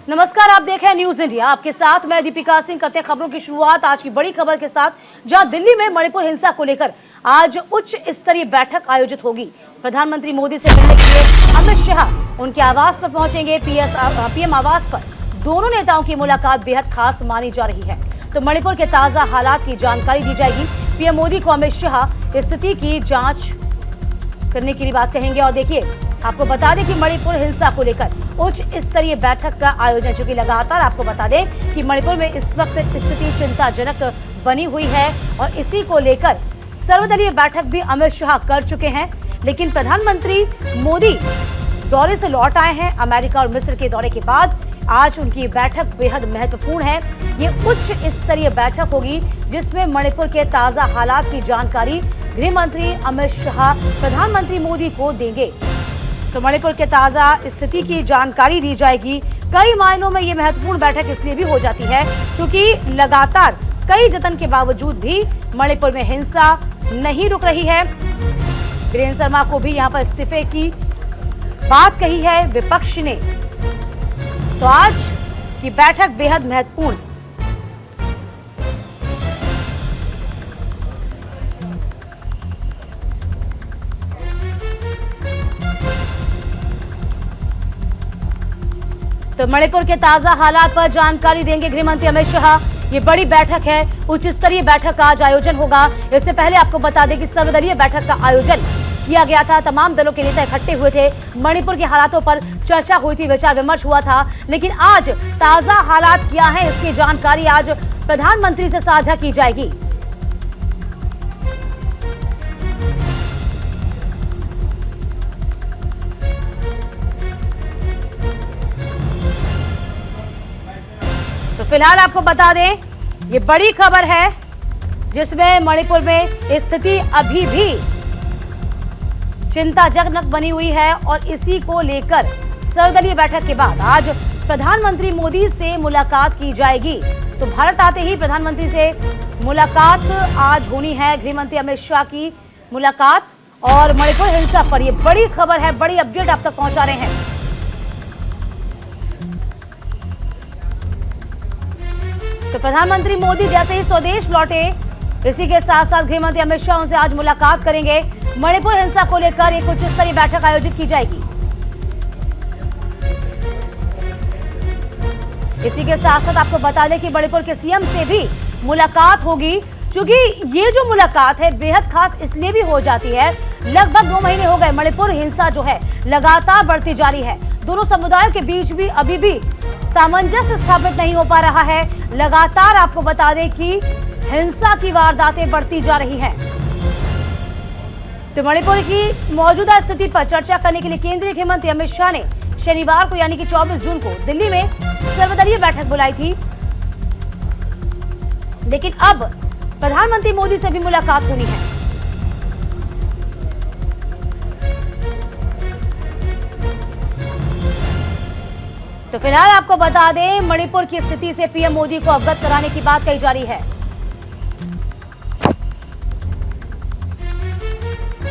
नमस्कार, आप देख रहे हैं न्यूज इंडिया। आपके साथ मैं दीपिका सिंह। करते हैं खबरों की शुरुआत आज की बड़ी खबर के साथ, जहां दिल्ली में मणिपुर हिंसा को लेकर आज उच्च स्तरीय बैठक आयोजित होगी। प्रधानमंत्री मोदी से मिलने के लिए अमित शाह उनके आवास पर पहुंचेंगे। पीएम आवास पर दोनों नेताओं की मुलाकात बेहद खास मानी जा रही है। तो मणिपुर के ताजा हालात की जानकारी दी जाएगी। पीएम मोदी को अमित शाह स्थिति की जांच करने की बात कहेंगे। और देखिए, आपको बता दें कि मणिपुर हिंसा को लेकर उच्च स्तरीय बैठक का आयोजन, जो कि लगातार आपको बता दें कि मणिपुर में इस वक्त स्थिति चिंताजनक बनी हुई है और इसी को लेकर सर्वदलीय बैठक भी अमित शाह कर चुके हैं। लेकिन प्रधानमंत्री मोदी दौरे से लौट आए हैं। अमेरिका और मिस्र के दौरे के बाद आज उनकी बैठक बेहद महत्वपूर्ण है। ये उच्च स्तरीय बैठक होगी जिसमें मणिपुर के ताजा हालात की जानकारी गृह मंत्री अमित शाह प्रधानमंत्री मोदी को देंगे। तो मणिपुर के ताजा स्थिति की जानकारी दी जाएगी। कई मायनों में ये महत्वपूर्ण बैठक इसलिए भी हो जाती है क्योंकि लगातार कई जतन के बावजूद भी मणिपुर में हिंसा नहीं रुक रही है। वीरेंद्र शर्मा को भी यहां पर इस्तीफे की बात कही है विपक्ष ने। तो आज की बैठक बेहद महत्वपूर्ण। तो मणिपुर के ताजा हालात पर जानकारी देंगे गृह मंत्री अमित शाह। ये बड़ी बैठक है, उच्च स्तरीय बैठक का आज आयोजन होगा। इससे पहले आपको बता दें कि सर्वदलीय बैठक का आयोजन किया गया था। तमाम दलों के नेता इकट्ठे हुए थे। मणिपुर के हालातों पर चर्चा हुई थी, विचार विमर्श हुआ था। लेकिन आज ताजा हालात क्या है, इसकी जानकारी आज प्रधानमंत्री से साझा की जाएगी। तो फिलहाल आपको बता दें, ये बड़ी खबर है जिसमें मणिपुर में स्थिति अभी भी चिंताजनक बनी हुई है और इसी को लेकर सर्वदलीय बैठक के बाद आज प्रधानमंत्री मोदी से मुलाकात की जाएगी। तो भारत आते ही प्रधानमंत्री से मुलाकात आज होनी है। गृह मंत्री अमित शाह की मुलाकात और मणिपुर हिंसा पर यह बड़ी खबर है, बड़ी अपडेट आप तक पहुंचा रहे हैं। तो प्रधानमंत्री मोदी जैसे ही स्वदेश लौटे, इसी के साथ साथ गृह मंत्री अमित शाह उनसे आज मुलाकात करेंगे। मणिपुर हिंसा को लेकर एक उच्च स्तरीय बैठक आयोजित की जाएगी। इसी के साथ साथ आपको बता दें कि मणिपुर के सीएम से भी मुलाकात होगी, क्योंकि ये जो मुलाकात है बेहद खास इसलिए भी हो जाती है। लगभग 2 महीने हो गए मणिपुर हिंसा जो है लगातार बढ़ती जा रही है। दोनों समुदायों के बीच भी अभी भी सामंजस्य स्थापित नहीं हो पा रहा है। लगातार आपको बता दें कि हिंसा की वारदातें बढ़ती जा रही हैं। तो मणिपुर की मौजूदा स्थिति पर चर्चा करने के लिए केंद्रीय गृह मंत्री अमित शाह ने शनिवार को यानी कि 24 जून को दिल्ली में सर्वदलीय बैठक बुलाई थी। लेकिन अब प्रधानमंत्री मोदी से भी मुलाकात होनी है। तो फिलहाल आपको बता दें, मणिपुर की स्थिति से पीएम मोदी को अवगत कराने की बात कही जा रही है।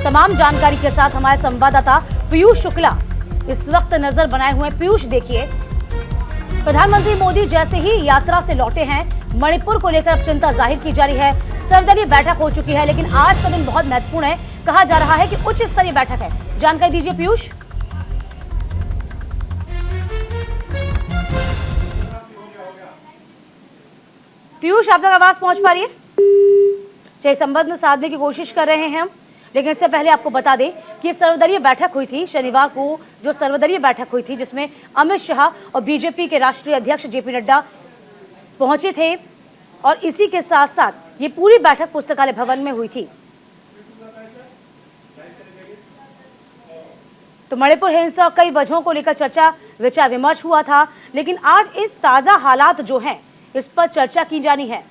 तमाम जानकारी के साथ हमारे संवाददाता पीयूष शुक्ला इस वक्त नजर बनाए हुए हैं। पीयूष, देखिए, प्रधानमंत्री मोदी जैसे ही यात्रा से लौटे हैं, मणिपुर को लेकर अब चिंता जाहिर की जा रही है। सर्वदलीय बैठक हो चुकी है, लेकिन आज का दिन बहुत महत्वपूर्ण है। कहा जा रहा है कि उच्च स्तरीय बैठक है। जानकारी दीजिए पीयूष। पीयूष, आप तक आवाज पहुंच पा रही है? चाहे संबंध साधने की कोशिश कर रहे हैं हम, लेकिन इससे पहले आपको बता दें कि सर्वदलीय बैठक हुई थी शनिवार को। जो सर्वदलीय बैठक हुई थी जिसमें अमित शाह और बीजेपी के राष्ट्रीय अध्यक्ष जेपी नड्डा पहुंचे थे और इसी के साथ साथ ये पूरी बैठक पुस्तकालय भवन में हुई थी। तो मणिपुर हिंसा कई वजहों को लेकर चर्चा विचार विमर्श हुआ था, लेकिन आज इस ताजा हालात जो हैं इस पर चर्चा की जानी है।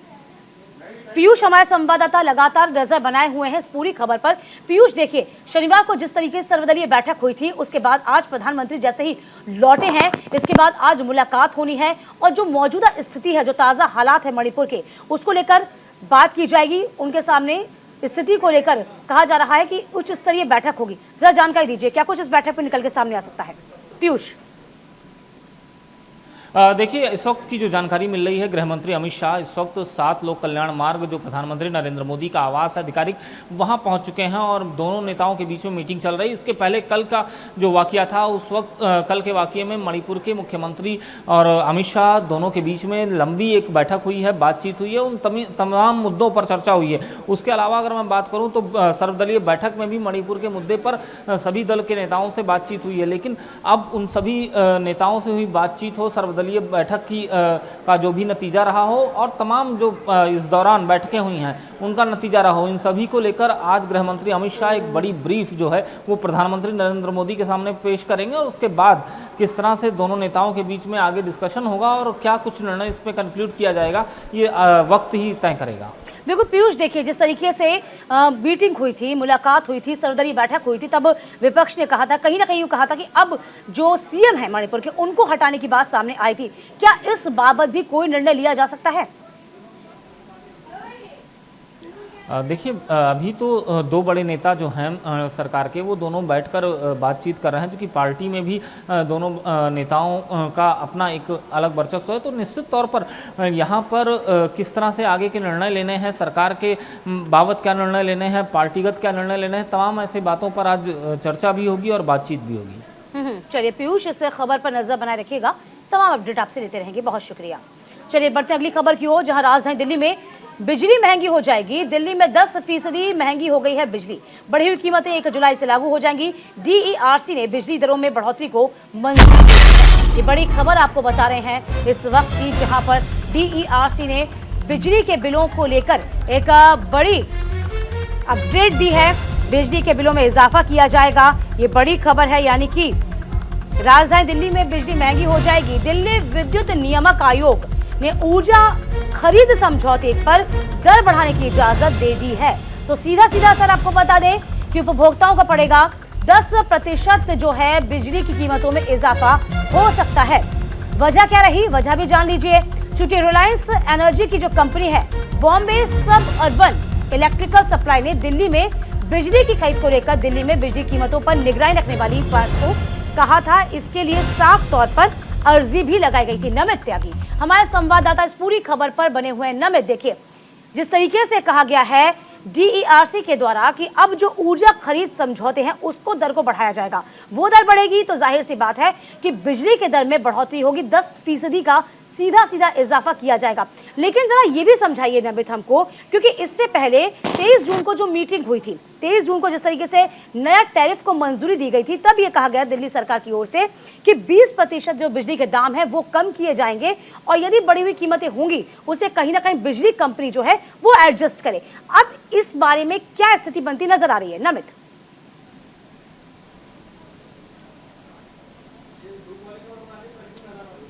पीयूष, हमारे संवाददाता लगातार नजर बनाए हुए हैं इस पूरी खबर पर। पीयूष, देखिए, शनिवार को जिस तरीके से सर्वदलीय बैठक हुई थी, उसके बाद आज प्रधानमंत्री जैसे ही लौटे हैं, इसके बाद आज मुलाकात होनी है और जो मौजूदा स्थिति है, जो ताजा हालात है मणिपुर के, उसको लेकर बात की जाएगी। उनके सामने स्थिति को लेकर कहा जा रहा है कि उच्च स्तरीय बैठक होगी। जरा जानकारी दीजिए, क्या कुछ इस बैठक पर निकल के सामने आ सकता है? पीयूष। देखिए, इस वक्त की जो जानकारी मिल रही है, गृह मंत्री अमित शाह इस वक्त 7 लोक कल्याण मार्ग जो प्रधानमंत्री नरेंद्र मोदी का आवास है आधिकारिक, वहां पहुंच चुके हैं और दोनों नेताओं के बीच में मीटिंग चल रही है। इसके पहले कल का जो वाकया था, उस वक्त कल के वाकये में मणिपुर के मुख्यमंत्री और अमित शाह दोनों के बीच में लंबी एक बैठक हुई है, बातचीत हुई है, उन तमाम मुद्दों पर चर्चा हुई है। उसके अलावा अगर मैं बात करूं तो सर्वदलीय बैठक में भी मणिपुर के मुद्दे पर सभी दल के नेताओं से बातचीत हुई है। लेकिन अब उन सभी नेताओं से हुई बातचीत हो, सर्वदलीय बैठक की का जो भी नतीजा रहा हो और तमाम जो इस दौरान बैठकें हुई हैं उनका नतीजा रहा हो, इन सभी को लेकर आज गृह मंत्री अमित शाह एक बड़ी ब्रीफ जो है वो प्रधानमंत्री नरेंद्र मोदी के सामने पेश करेंगे और उसके बाद किस तरह से दोनों नेताओं के बीच में आगे डिस्कशन होगा और क्या कुछ निर्णय इस पर कंक्लूड किया जाएगा, ये वक्त ही तय करेगा। बिल्कुल पीयूष, देखिए जिस तरीके से मीटिंग हुई थी, मुलाकात हुई थी, सर्वदलीय बैठक हुई थी, तब विपक्ष ने कहा था, कहीं ना कहीं यूं कहा था कि अब जो सीएम है मणिपुर के, उनको हटाने की बात सामने आई थी। क्या इस बाबत भी कोई निर्णय लिया जा सकता है? देखिए, अभी तो दो बड़े नेता जो हैं सरकार के, वो दोनों बैठकर बातचीत कर रहे हैं, जो कि पार्टी में भी दोनों नेताओं का अपना एक अलग वर्चस्व है। तो निश्चित तौर पर यहाँ पर किस तरह से आगे के निर्णय लेने हैं, सरकार के बाबत क्या निर्णय लेने हैं, पार्टीगत क्या निर्णय लेने हैं, तमाम ऐसे बातों पर आज चर्चा भी होगी और बातचीत भी होगी। चलिए पीयूष, इस खबर पर नजर बनाए रखिएगा, तमाम अपडेट आपसे लेते रहेंगे, बहुत शुक्रिया। चलिए बढ़ते अगली खबर की ओर, जहां राजधानी दिल्ली में बिजली महंगी हो जाएगी। दिल्ली में 10% महंगी हो गई है बिजली। बढ़ी हुई कीमतें 1 जुलाई से लागू हो जाएंगी। डीईआरसी ने बिजली दरों में बढ़ोतरी को मंजूरी दी है। ये बड़ी खबर आपको बता रहे हैं इस वक्त की, जहां पर डीईआरसी ने बिजली के बिलों को लेकर एक बड़ी अपडेट दी है। बिजली के बिलों में इजाफा किया जाएगा, ये बड़ी खबर है। यानी कि राजधानी दिल्ली में बिजली महंगी हो जाएगी। दिल्ली विद्युत नियामक आयोग ने ऊर्जा खरीद समझौते पर दर बढ़ाने की इजाजत दे दी है। तो सीधा सीधा सर आपको बता दें कि उपभोक्ताओं को पड़ेगा 10% जो है बिजली की कीमतों में इजाफा हो सकता है। वजह क्या रही, वजह भी जान लीजिए। चूंकि रिलायंस एनर्जी की जो कंपनी है, बॉम्बे सब अर्बन इलेक्ट्रिकल सप्लाई ने दिल्ली में बिजली की खरीद को लेकर दिल्ली में बिजली कीमतों पर निगरानी रखने वाली बात को कहा था। इसके लिए साफ तौर पर अर्जी भी लगाई गई थी। नमित त्यागी हमारे संवाददाता इस पूरी खबर पर बने हुए हैं। नमित, देखिए जिस तरीके से कहा गया है डीईआरसी के द्वारा कि अब जो ऊर्जा खरीद समझौते हैं उसको दर को बढ़ाया जाएगा, वो दर बढ़ेगी तो जाहिर सी बात है कि बिजली के दर में बढ़ोतरी होगी। 10% का सीधा सीधा इजाफा किया जाएगा। लेकिन जरा ये भी समझाइए नमित हमको, क्योंकि इससे पहले 23 जून को जो मीटिंग हुई थी, 23 जून को जिस तरीके से नया टैरिफ को मंजूरी दी गई थी, तब ये कहा गया दिल्ली सरकार की ओर से कि 20% जो बिजली के दाम है वो कम किए जाएंगे और यदि बढ़ी हुई कीमतें होंगी उसे कहीं ना कहीं बिजली कंपनी जो है वो एडजस्ट करे। अब इस बारे में क्या स्थिति बनती नजर आ रही है नमित?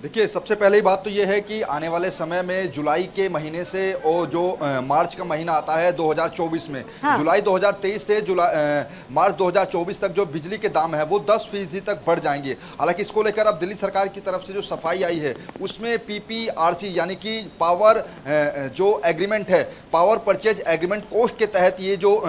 देखिए, सबसे पहली बात तो ये है कि आने वाले समय में जुलाई के महीने से और जो मार्च का महीना आता है 2024 में, हाँ। जुलाई 2023 से मार्च 2024 तक जो बिजली के दाम है वो 10% तक बढ़ जाएंगे। हालांकि इसको लेकर अब दिल्ली सरकार की तरफ से जो सफाई आई है उसमें पीपीआरसी यानी कि पावर जो एग्रीमेंट है, पावर परचेज एग्रीमेंट कोस्ट के तहत ये जो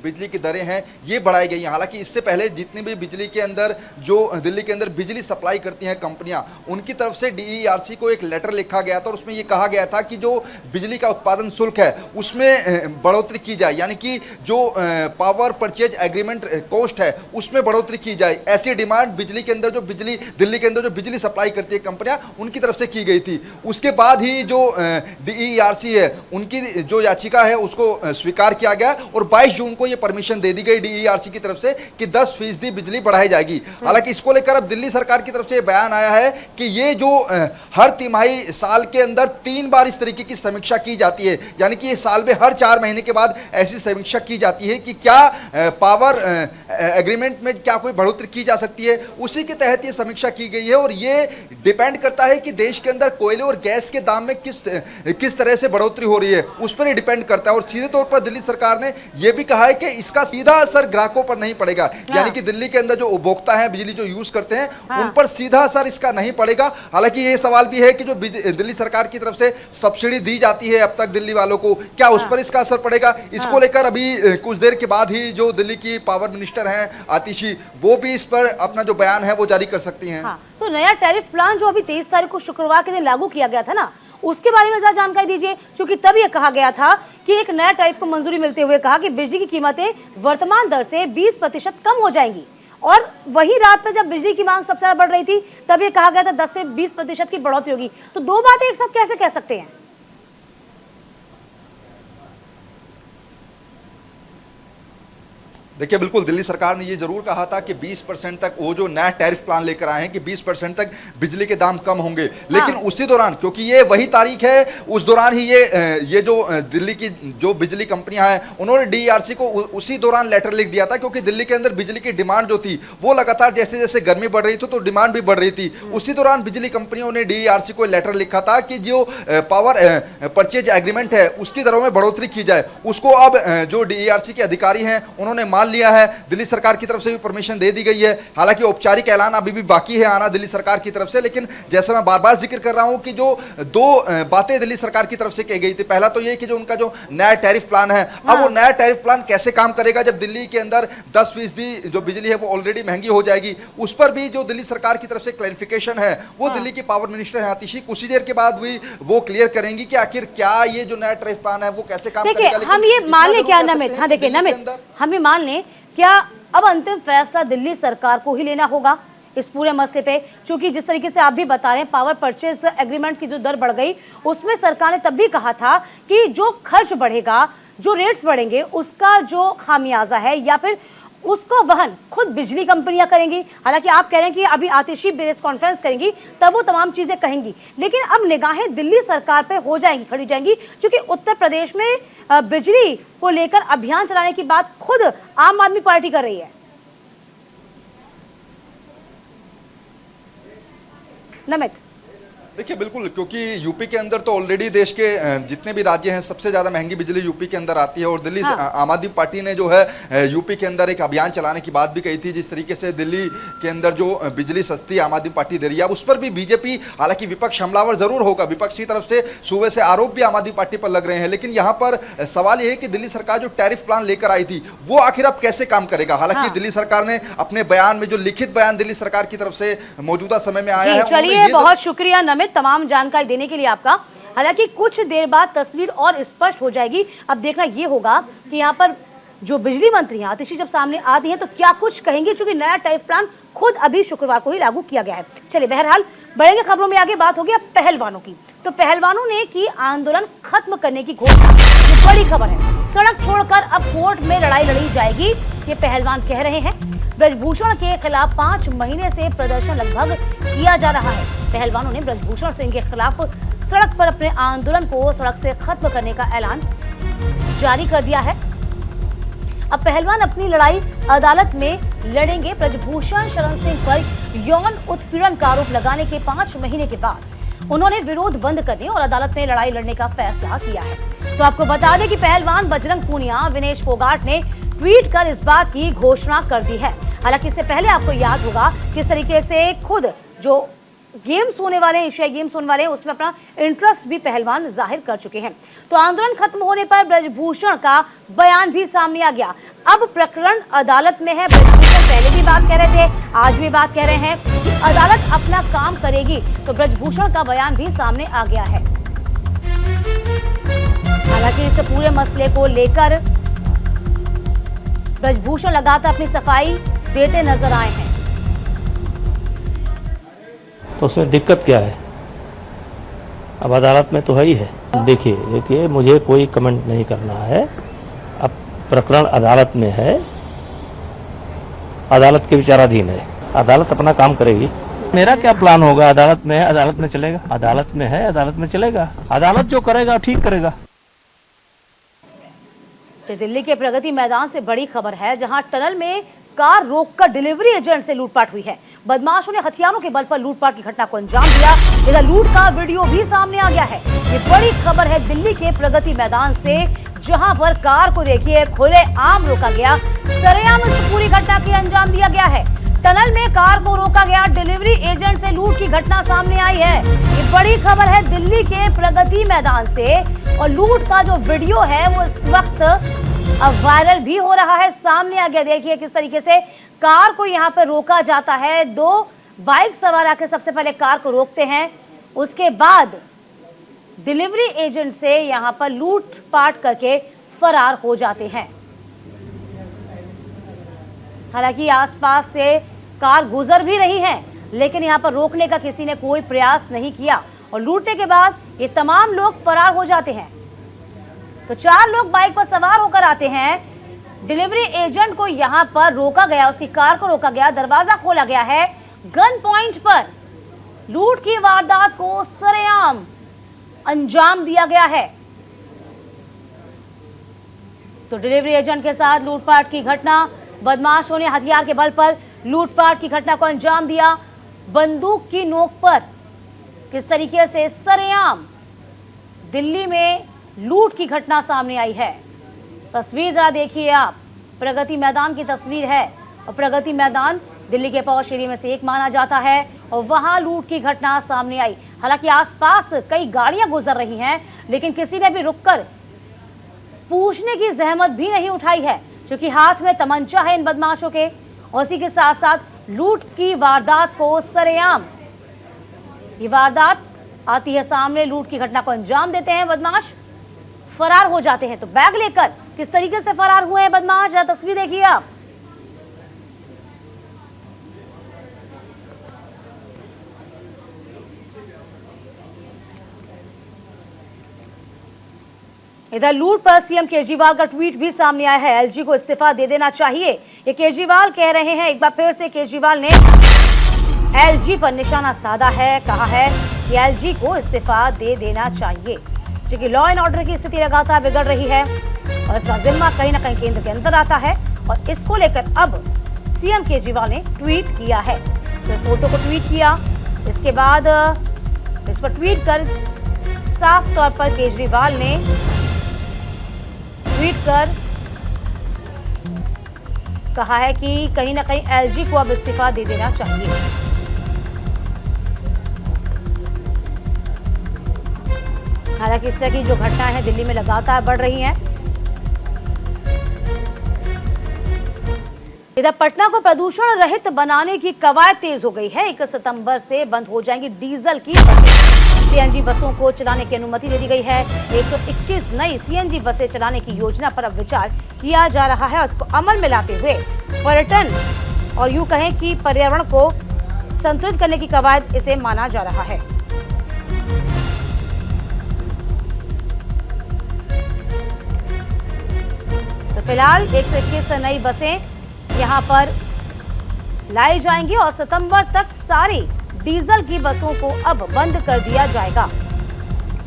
बिजली की दरें हैं ये बढ़ाई गई हैं। हालांकि इससे पहले जितनी भी बिजली के अंदर जो दिल्ली के अंदर बिजली सप्लाई करती हैं कंपनियां, उनकी तरफ से डीईआरसी को एक लेटर लिखा गया था और उसमें यह कहा गया था कि जो बिजली का उत्पादन शुल्क है उसमें बढ़ोतरी की जाए, यानी कि जो पावर परचेज एग्रीमेंट कोस्ट है उसमें बढ़ोतरी की जाए। ऐसी डिमांड बिजली के अंदर जो बिजली दिल्ली के अंदर जो बिजली सप्लाई करती है कंपनियां, उनकी तरफ से की गई थी। उसके बाद ही जो डीईआरसी है उनकी जो याचिका है उसको स्वीकार किया गया और 22 जून को यह परमिशन दे दी गई डीईआरसी की तरफ से कि 10% बिजली बढ़ाई जाएगी। हालांकि इसको लेकर अब दिल्ली सरकार की तरफ से बयान आया है कि ये जो हर तिमाही साल के अंदर 3 बार इस तरीके की समीक्षा की जाती है, यानी कि साल में हर 4 महीने के बाद ऐसी समीक्षा की जाती है कि क्या पावर एग्रीमेंट में क्या कोई बढ़ोतरी की जा सकती है। उसी के तहत ये समीक्षा की गई है और ये डिपेंड करता है कि देश के अंदर कोयले और गैस के दाम में किस तरह से बढ़ोतरी हो रही है, उस पर ही डिपेंड करता है। और सीधे तौर पर दिल्ली सरकार ने यह भी कहा है कि इसका सीधा असर ग्राहकों पर नहीं पड़ेगा, यानी कि दिल्ली के अंदर जो उपभोक्ता है, बिजली जो यूज करते हैं, उन पर सीधा असर इसका नहीं पड़ेगा। हालांकि ये सवाल भी है कि जो दिल्ली सरकार की तरफ से सब्सिडी दी जाती है अब तक दिल्ली वालों को, क्या उस पर इसका असर पड़ेगा? इसको लेकर अभी कुछ देर के बाद ही जो दिल्ली की पावर मिनिस्टर हैं आतिशी, वो भी इस पर अपना जो बयान है वो जारी कर सकती हैं। तो नया टैरिफ प्लान जो अभी 23 तारीख को शुक्रवार के दिन लागू किया गया था ना, उसके बारे में ज़्यादा जानकारी दीजिए, क्योंकि तब यह कहा गया था कि एक नया टैरिफ को मंजूरी मिलते हुए कहा कि बिजली की कीमतें वर्तमान दर से 20% कम हो जाएंगी। और वही रात में जब बिजली की मांग सबसे ज्यादा बढ़ रही थी तब ये कहा गया था 10 से 20% की बढ़ोतरी होगी। तो दो बातें एक साथ कैसे कह सकते हैं? देखिए, बिल्कुल दिल्ली सरकार ने ये जरूर कहा था कि 20% तक वो जो नया टैरिफ प्लान लेकर आए हैं कि 20% तक बिजली के दाम कम होंगे, लेकिन उसी दौरान, क्योंकि ये वही तारीख है, उस दौरान ही ये जो दिल्ली की जो बिजली कंपनियां हैं उन्होंने डीईआरसी को उसी दौरान लेटर लिख दिया था, क्योंकि दिल्ली के अंदर बिजली की डिमांड जो थी वो लगातार जैसे जैसे गर्मी बढ़ रही थी तो डिमांड भी बढ़ रही थी। उसी दौरान बिजली कंपनियों ने डीईआरसी को लेटर लिखा था कि जो पावर परचेज एग्रीमेंट है उसकी दरों में बढ़ोतरी की जाए। उसको अब जो डीईआरसी के अधिकारी हैं उन्होंने मान लिया है, दिल्ली सरकार की तरफ से भी परमिशन दे दी गई है। हालांकि औपचारिक ऐलान अभी भी बाकी है आना दिल्ली सरकार की तरफ से, लेकिन जैसा मैं बार-बार जिक्र कर रहा हूं कि जो दो बातें दिल्ली सरकार की तरफ से कही गई थी, पहला तो ये कि जो उनका जो नया टैरिफ प्लान है, अब वो नया टैरिफ प्लान कैसे काम करेगा जब दिल्ली के अंदर 10% जो बिजली है वो ऑलरेडी महंगी हो जाएगी। उस पर भी जो दिल्ली सरकार की तरफ से क्लैरिफिकेशन है वो दिल्ली की पावर मिनिस्टर है आतिशी कुछ ही देर के बाद भी वो क्लियर करेंगी कि आखिर क्या ये जो नया टैरिफ प्लान है वो कैसे काम करेगा। हम ये मान लें क्या नमित, हाँ देखिए नमित, हम ये मान लें क्या अब अंतिम फैसला दिल्ली सरकार को ही लेना होगा इस पूरे मसले पे, क्योंकि जिस तरीके से आप भी बता रहे हैं पावर परचेज एग्रीमेंट की जो दर बढ़ गई उसमें सरकार ने तब भी कहा था कि जो खर्च बढ़ेगा, जो रेट्स बढ़ेंगे उसका जो खामियाजा है या फिर उसको वहन खुद बिजली कंपनियां करेंगी। हालांकि आप कह रहे हैं कि अभी आतिशी प्रेस कॉन्फ्रेंस करेंगी तब वो तमाम चीजें कहेंगी, लेकिन अब निगाहें दिल्ली सरकार पे हो जाएंगी, खड़ी जाएंगी, क्योंकि उत्तर प्रदेश में बिजली को लेकर अभियान चलाने की बात खुद आम आदमी पार्टी कर रही है। नमित, देखिए बिल्कुल, क्योंकि यूपी के अंदर तो ऑलरेडी देश के जितने भी राज्य हैं सबसे ज्यादा महंगी बिजली यूपी के अंदर आती है और दिल्ली आम आदमी पार्टी ने जो है यूपी के अंदर एक अभियान चलाने की बात भी कही थी। जिस तरीके से दिल्ली के अंदर जो बिजली सस्ती आम आदमी पार्टी दे रही है, उस पर भी बीजेपी, हालांकि विपक्ष हमलावर जरूर होगा, विपक्ष की तरफ से सूबे से आरोप भी आम आदमी पार्टी पर लग रहे हैं, लेकिन यहाँ पर सवाल यह है कि दिल्ली सरकार जो टैरिफ प्लान लेकर आई थी वो आखिर अब कैसे काम करेगा। हालांकि दिल्ली सरकार ने अपने बयान में, जो लिखित बयान दिल्ली सरकार की तरफ से मौजूदा समय में आया है, चलिए बहुत शुक्रिया नमित तमाम जानकारी देने के लिए आपका। हालांकि कुछ देर बाद तस्वीर और स्पष्ट हो जाएगी। अब देखना यह होगा कि यहाँ पर जो बिजली मंत्री हैं आतिशी जब सामने आती हैं तो क्या कुछ कहेंगे, क्योंकि नया टैरिफ प्लान खुद अभी शुक्रवार को ही लागू किया गया है। चलिए बहरहाल बढ़ेंगे खबरों में आगे। बात होगी अब पहलवानों की, तो पहलवानों ने की आंदोलन खत्म करने की घोषणा। ये बड़ी खबर है, सड़क छोड़कर अब कोर्ट में लड़ाई लड़ी जाएगी, ये पहलवान कह रहे हैं। ब्रजभूषण के खिलाफ 5 महीने से प्रदर्शन लगभग किया जा रहा है। पहलवानों ने ब्रजभूषण सिंह के खिलाफ सड़क पर अपने आंदोलन को सड़क से खत्म करने का ऐलान जारी कर दिया है। अब पहलवान अपनी लड़ाई अदालत में लड़ेंगे। ब्रजभूषण शरण सिंह पर यौन उत्पीड़न का आरोप लगाने के 5 महीने के बाद उन्होंने विरोध बंद करने और अदालत में लड़ाई लड़ने का फैसला किया है। तो आपको बता दें कि पहलवान बजरंग पूनिया, विनेश फोगाट ने ट्वीट कर इस बात की घोषणा कर दी है। हालांकि इससे पहले आपको याद होगा किस तरीके से खुद जो गेम्स होने वाले, एशियाई गेम्स होने वाले हैं, उसमें अपना इंटरेस्ट भी पहलवान जाहिर कर चुके हैं। तो आंदोलन खत्म होने पर ब्रजभूषण का बयान भी सामने आ गया। अब प्रकरण अदालत में है। ब्रजभूषण पहले भी बात कह रहे थे, आज भी बात कह रहे हैं कि अदालत अपना काम करेगी, तो ब्रजभूषण का बयान भी सामने आ गया है। हालांकि इस पूरे मसले को लेकर ब्रजभूषण लगातार अपनी सफाई देते नजर आए हैं। तो उसमें दिक्कत क्या है? अब अदालत में तो है ही है। देखिए मुझे कोई कमेंट नहीं करना है। अब प्रकरण अदालत में है, अदालत के विचाराधीन है, अदालत अपना काम करेगी। मेरा क्या प्लान होगा? अदालत में है, अदालत में चलेगा। अदालत में है, अदालत में चलेगा। अदालत जो करेगा ठीक करेगा। दिल्ली के प्रगति मैदान से बड़ी खबर है, जहां टनल में कार रोककर डिलीवरी एजेंट से लूटपाट हुई है। बदमाशों ने हथियारों के बल पर लूटपाट की घटना को अंजाम दिया। इधर लूट का वीडियो भी सामने आ गया है। ये बड़ी खबर है दिल्ली के प्रगति मैदान से, जहां पर कार को देखिए खुले आम रोका गया, सरेआम इस पूरी घटना के अंजाम दिया गया है। टनल में कार को रोका गया, डिलीवरी एजेंट से लूट की घटना सामने आई है। ये बड़ी खबर है दिल्ली के प्रगति मैदान से, और लूट का जो वीडियो है वो इस वक्त अब वायरल भी हो रहा है, सामने आ गया। देखिए किस तरीके से कार को यहाँ पर रोका जाता है। दो बाइक सवार आकर सबसे पहले कार को रोकते हैं, उसके बाद डिलीवरी एजेंट से यहाँ पर लूटपाट करके फरार हो जाते हैं। हालांकि आसपास से कार गुजर भी रही है, लेकिन यहाँ पर रोकने का किसी ने कोई प्रयास नहीं किया, और लूटने के बाद ये तमाम लोग फरार हो जाते हैं। तो 4 लोग बाइक पर सवार होकर आते हैं। डिलीवरी एजेंट को यहाँ पर रोका गया, उसकी कार को रोका गया, दरवाजा खोला गया है। गन पॉइंट पर लूट की वारदात को सरेआम अंजाम दिया गया है। तो डिलीवरी एजेंट के साथ लूटपाट की घटना, बदमाशों ने हथियार के बल पर लूटपाट की घटना को अंजाम दिया। बंदूक की नोक पर किस तरीके से सरेआम दिल्ली में लूट की घटना सामने आई है। तस्वीर जरा देखिए आप, प्रगति मैदान की तस्वीर है, और प्रगति मैदान दिल्ली के पॉश एरिया में से एक माना जाता है, और वहां लूट की घटना सामने आई। हालांकि आसपास कई गाड़ियां गुजर रही हैं, लेकिन किसी ने भी रुककर पूछने की जहमत भी नहीं उठाई है, क्योंकि हाथ में तमंचा है इन बदमाशों के, और इसी के साथ साथ लूट की वारदात को सरेआम, ये वारदात आती है सामने, लूट की घटना को अंजाम देते हैं बदमाश, फरार हो जाते हैं। तो बैग लेकर किस तरीके से फरार हुए हैं बदमाश, तस्वीर देखिए आप। इधर लूट पर सीएम केजरीवाल का ट्वीट भी सामने आया है। एलजी को इस्तीफा दे देना चाहिए, ये केजरीवाल कह रहे हैं। एक बार फिर से केजरीवाल ने एलजी पर निशाना साधा है, कहा है कि एलजी को इस्तीफा दे देना चाहिए, क्योंकि लॉ एंड ऑर्डर की स्थिति लगातार बिगड़ रही है, और इसका जिम्मा कहीं ना कहीं केंद्र के अंदर आता है, और इसको लेकर अब सीएम केजरीवाल ने ट्वीट किया है। तो फोटो को ट्वीट किया, इसके बाद इस पर ट्वीट कर साफ तौर पर केजरीवाल ने ट्वीट कर कहा है कि कहीं ना कहीं एलजी को अब इस्तीफा दे देना चाहिए। हालांकि इस तरह की जो घटनाएं हैं दिल्ली में लगातार बढ़ रही हैं। इधर पटना को प्रदूषण रहित बनाने की कवायद तेज हो गई है। 1 सितंबर से बंद हो जाएंगी डीजल की बसें। सीएनजी बसों को चलाने की अनुमति दे दी गई है। 121 नई सीएनजी बसें चलाने की योजना पर अब विचार किया जा रहा है, और इसको अमल में लाते हुए पर्यटन और यूं कहें कि पर्यावरण को संतुलित करने की कवायद इसे माना जा रहा है। तो फिलहाल 121 नई बसें यहां पर लाई जाएंगी, और सितंबर तक सारी डीजल की बसों को अब बंद कर दिया जाएगा।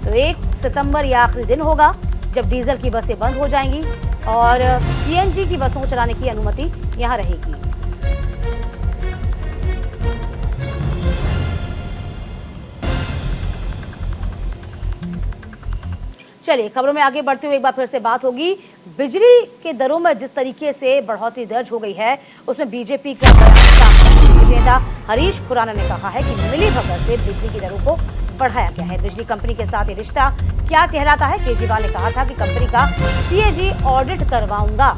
तो 1 सितंबर यह आखिरी दिन होगा जब डीजल की बसें बंद हो जाएंगी, और सीएनजी की बसों को चलाने की अनुमति यहां रहेगी। चलिए खबरों में आगे बढ़ते हुए एक बार फिर से बात होगी। बिजली के दरों में जिस तरीके से बढ़ोतरी दर्ज हो गई है, उसमें बीजेपी का बयान नेता हरीश खुराना ने कहा है कि मिलीभगत से बिजली की दरों को बढ़ाया गया है। बिजली कंपनी के साथ ये रिश्ता क्या कहलाता है? केजरीवाल ने कहा था कि कंपनी का सीएजी ऑडिट करवाऊंगा।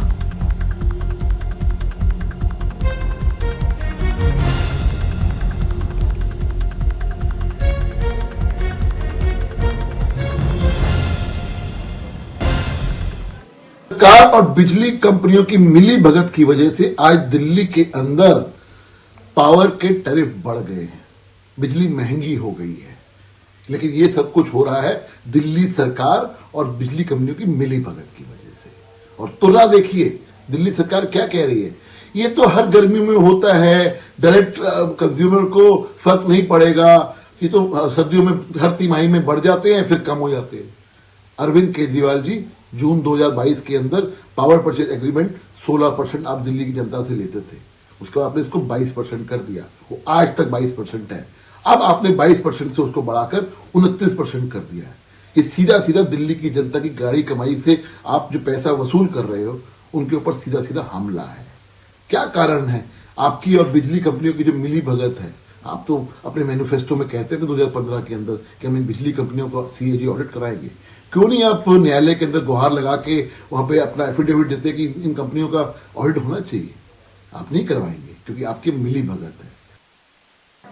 सरकार और बिजली कंपनियों की मिली भगत की वजह से आज दिल्ली के अंदर पावर के टैरिफ बढ़ गए हैं, बिजली महंगी हो गई है। लेकिन ये सब कुछ हो रहा है दिल्ली सरकार और बिजली कंपनियों की मिली भगत की वजह से। और तुलना देखिए, दिल्ली सरकार क्या कह रही है, ये तो हर गर्मी में होता है, डायरेक्ट कंज्यूमर को फर्क नहीं पड़ेगा, ये तो सर्दियों में हर तिमाही में बढ़ जाते हैं फिर कम हो जाते हैं। अरविंद केजरीवाल जी जून 2022 के अंदर पावर परचेज एग्रीमेंट 16% आप दिल्ली की जनता से लेते थे, उसके बाद आपने इसको 22% कर दिया, वो आज तक 22% है। अब आपने 22% से उसको बढ़ाकर 29% कर दिया है। ये सीधा सीधा दिल्ली की जनता की गाड़ी कमाई से आप जो पैसा वसूल कर रहे हो उनके ऊपर सीधा सीधा हमला है। क्या कारण है? आपकी और बिजली कंपनियों की जो मिली भगत है, आप तो अपने मैनिफेस्टो में कहते थे 2015 के अंदर कि हम इन बिजली कंपनियों को सीएजी ऑडिट कराएंगे। क्यों नहीं आप न्यायालय के अंदर गुहार लगा के वहां पे अपना एफिडेविट देते कि इन कंपनियों का ऑडिट होना चाहिए? आप नहीं करवाएंगे क्योंकि आपकी मिली भगत है।